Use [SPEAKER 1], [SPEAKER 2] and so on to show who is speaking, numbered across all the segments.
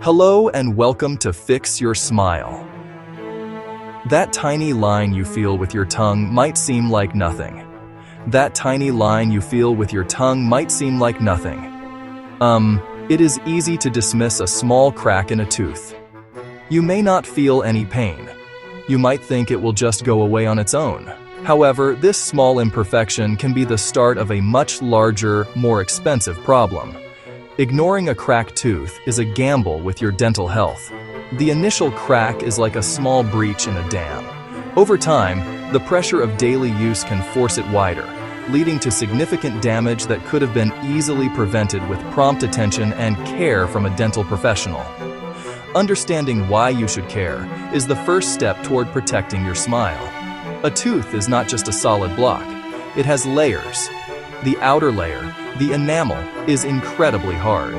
[SPEAKER 1] Hello and welcome to Fix Your Smile. That tiny line you feel with your tongue might seem like nothing. It is easy to dismiss a small crack in a tooth. You may not feel any pain. You might think it will just go away on its own. However, this small imperfection can be the start of a much larger, more expensive problem. Ignoring a cracked tooth is a gamble with your dental health. The initial crack is like a small breach in a dam. Over time, the pressure of daily use can force it wider, leading to significant damage that could have been easily prevented with prompt attention and care from a dental professional. Understanding why you should care is the first step toward protecting your smile. A tooth is not just a solid block. It has layers. The outer layer, the enamel, is incredibly hard.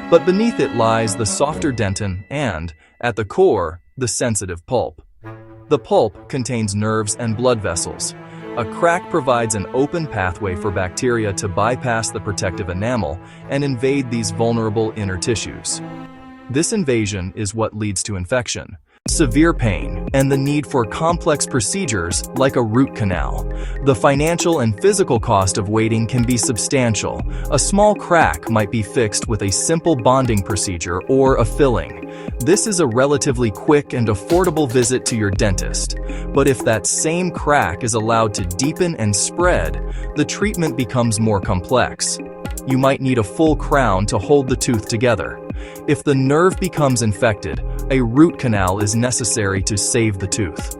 [SPEAKER 1] But beneath it lies the softer dentin and, at the core, the sensitive pulp. The pulp contains nerves and blood vessels. A crack provides an open pathway for bacteria to bypass the protective enamel and invade these vulnerable inner tissues. This invasion is what leads to infection, severe pain, and the need for complex procedures like a root canal. The financial and physical cost of waiting can be substantial. A small crack might be fixed with a simple bonding procedure or a filling. This is a relatively quick and affordable visit to your dentist. But if that same crack is allowed to deepen and spread, the treatment becomes more complex. You might need a full crown to hold the tooth together. If the nerve becomes infected, a root canal is necessary to save the tooth.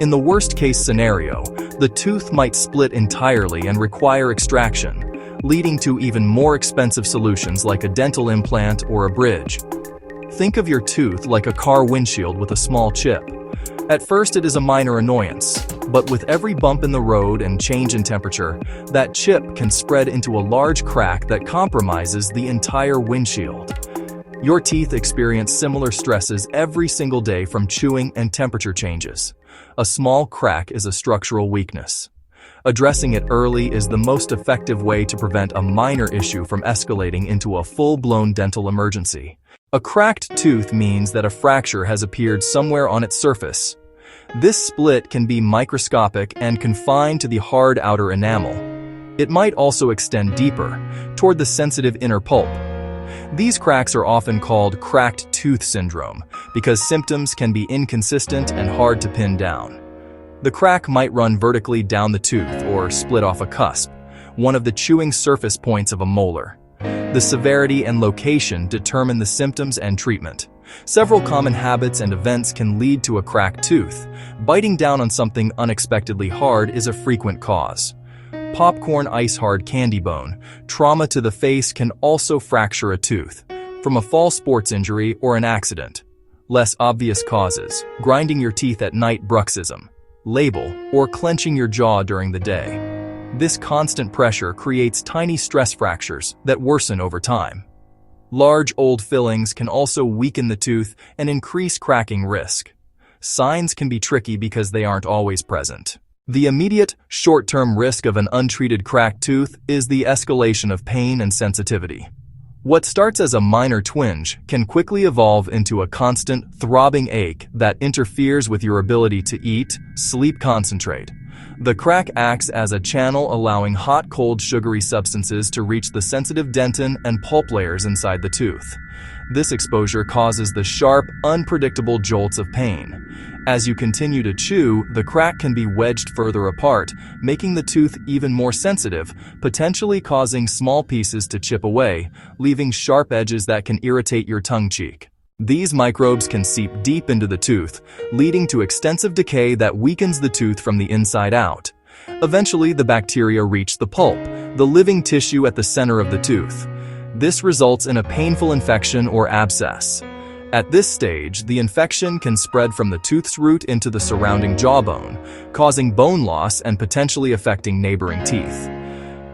[SPEAKER 1] In the worst-case scenario, the tooth might split entirely and require extraction, leading to even more expensive solutions like a dental implant or a bridge. Think of your tooth like a car windshield with a small chip. At first, it is a minor annoyance, but with every bump in the road and change in temperature, that chip can spread into a large crack that compromises the entire windshield. Your teeth experience similar stresses every single day from chewing and temperature changes. A small crack is a structural weakness. Addressing it early is the most effective way to prevent a minor issue from escalating into a full-blown dental emergency. A cracked tooth means that a fracture has appeared somewhere on its surface. This split can be microscopic and confined to the hard outer enamel. It might also extend deeper, toward the sensitive inner pulp. These cracks are often called cracked tooth syndrome because symptoms can be inconsistent and hard to pin down. The crack might run vertically down the tooth or split off a cusp, one of the chewing surface points of a molar. The severity and location determine the symptoms and treatment. Several common habits and events can lead to a cracked tooth. Biting down on something unexpectedly hard is a frequent cause. Popcorn ice-hard candy bone. Trauma to the face can also fracture a tooth, from a fall sports injury or an accident. Less obvious causes. Grinding your teeth at night, bruxism. Label, or clenching your jaw during the day. This constant pressure creates tiny stress fractures that worsen over time. Large old fillings can also weaken the tooth and increase cracking risk. Signs can be tricky because they aren't always present. The immediate, short-term risk of an untreated cracked tooth is the escalation of pain and sensitivity. What starts as a minor twinge can quickly evolve into a constant, throbbing ache that interferes with your ability to eat, sleep, concentrate. The crack acts as a channel allowing hot, cold, sugary substances to reach the sensitive dentin and pulp layers inside the tooth. This exposure causes the sharp, unpredictable jolts of pain. As you continue to chew, the crack can be wedged further apart, making the tooth even more sensitive, potentially causing small pieces to chip away, leaving sharp edges that can irritate your tongue cheek. These microbes can seep deep into the tooth, leading to extensive decay that weakens the tooth from the inside out. Eventually, the bacteria reach the pulp, the living tissue at the center of the tooth. This results in a painful infection or abscess. At this stage, the infection can spread from the tooth's root into the surrounding jawbone, causing bone loss and potentially affecting neighboring teeth.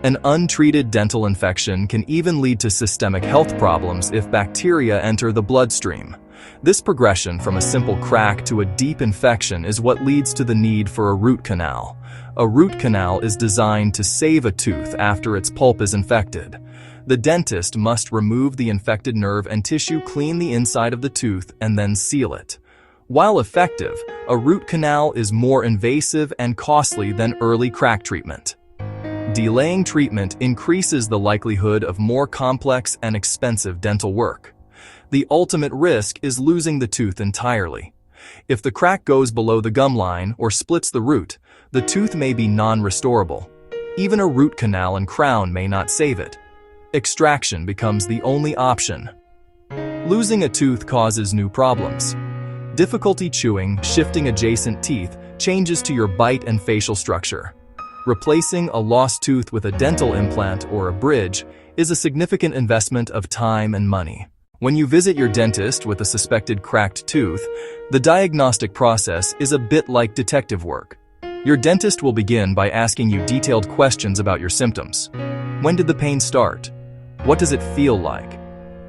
[SPEAKER 1] An untreated dental infection can even lead to systemic health problems if bacteria enter the bloodstream. This progression from a simple crack to a deep infection is what leads to the need for a root canal. A root canal is designed to save a tooth after its pulp is infected. The dentist must remove the infected nerve and tissue, clean the inside of the tooth, and then seal it. While effective, a root canal is more invasive and costly than early crack treatment. Delaying treatment increases the likelihood of more complex and expensive dental work. The ultimate risk is losing the tooth entirely. If the crack goes below the gum line or splits the root, the tooth may be non-restorable. Even a root canal and crown may not save it. Extraction becomes the only option. Losing a tooth causes new problems. Difficulty chewing, shifting adjacent teeth, changes to your bite and facial structure. Replacing a lost tooth with a dental implant or a bridge is a significant investment of time and money. When you visit your dentist with a suspected cracked tooth, the diagnostic process is a bit like detective work. Your dentist will begin by asking you detailed questions about your symptoms. When did the pain start? What does it feel like?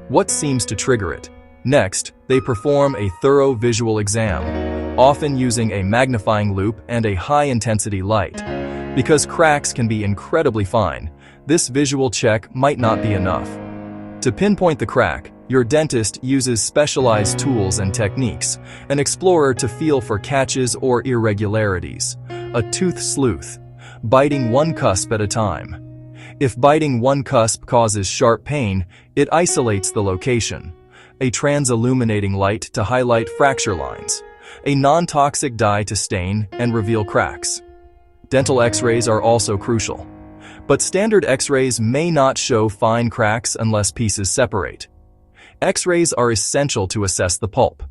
[SPEAKER 1] What seems to trigger it? Next, they perform a thorough visual exam, often using a magnifying loupe and a high-intensity light. Because cracks can be incredibly fine, this visual check might not be enough. To pinpoint the crack, your dentist uses specialized tools and techniques, an explorer to feel for catches or irregularities, a tooth sleuth, biting one cusp at a time. If biting one cusp causes sharp pain, it isolates the location. A trans-illuminating light to highlight fracture lines. A non-toxic dye to stain and reveal cracks. Dental x-rays are also crucial. But standard x-rays may not show fine cracks unless pieces separate. X-rays are essential to assess the pulp.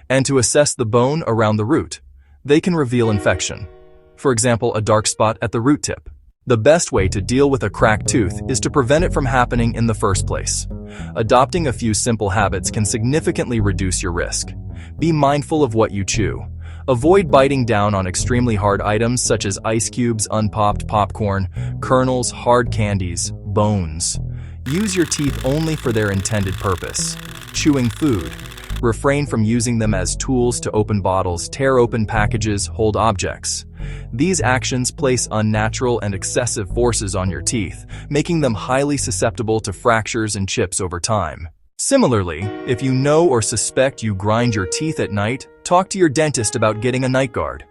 [SPEAKER 1] And to assess the bone around the root, they can reveal infection. For example, a dark spot at the root tip. The best way to deal with a cracked tooth is to prevent it from happening in the first place. Adopting a few simple habits can significantly reduce your risk. Be mindful of what you chew. Avoid biting down on extremely hard items such as ice cubes, unpopped popcorn, kernels, hard candies, bones. Use your teeth only for their intended purpose. Chewing food. Refrain from using them as tools to open bottles, tear open packages, hold objects. These actions place unnatural and excessive forces on your teeth, making them highly susceptible to fractures and chips over time. Similarly, if you know or suspect you grind your teeth at night, talk to your dentist about getting a night guard.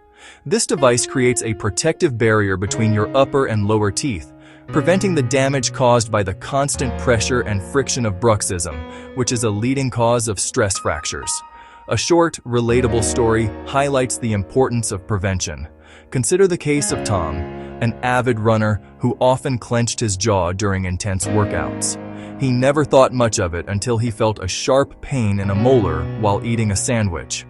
[SPEAKER 1] This device creates a protective barrier between your upper and lower teeth, preventing the damage caused by the constant pressure and friction of bruxism, which is a leading cause of stress fractures. A short, relatable story highlights the importance of prevention. Consider the case of Tom, an avid runner who often clenched his jaw during intense workouts. He never thought much of it until he felt a sharp pain in a molar while eating a sandwich.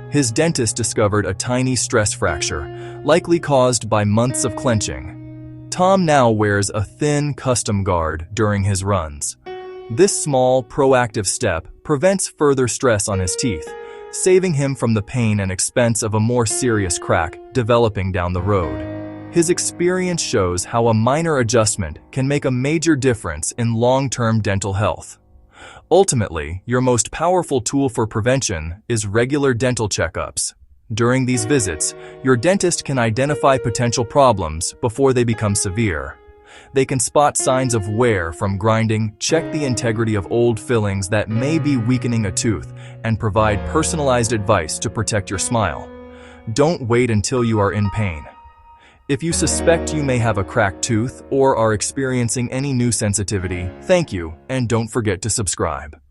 [SPEAKER 1] His dentist discovered a tiny stress fracture, likely caused by months of clenching. Tom now wears a thin custom guard during his runs. This small, proactive step prevents further stress on his teeth, saving him from the pain and expense of a more serious crack developing down the road. His experience shows how a minor adjustment can make a major difference in long-term dental health. Ultimately, your most powerful tool for prevention is regular dental checkups. During these visits, your dentist can identify potential problems before they become severe. They can spot signs of wear from grinding, check the integrity of old fillings that may be weakening a tooth, and provide personalized advice to protect your smile. Don't wait until you are in pain. If you suspect you may have a cracked tooth or are experiencing any new sensitivity, thank you, and don't forget to subscribe.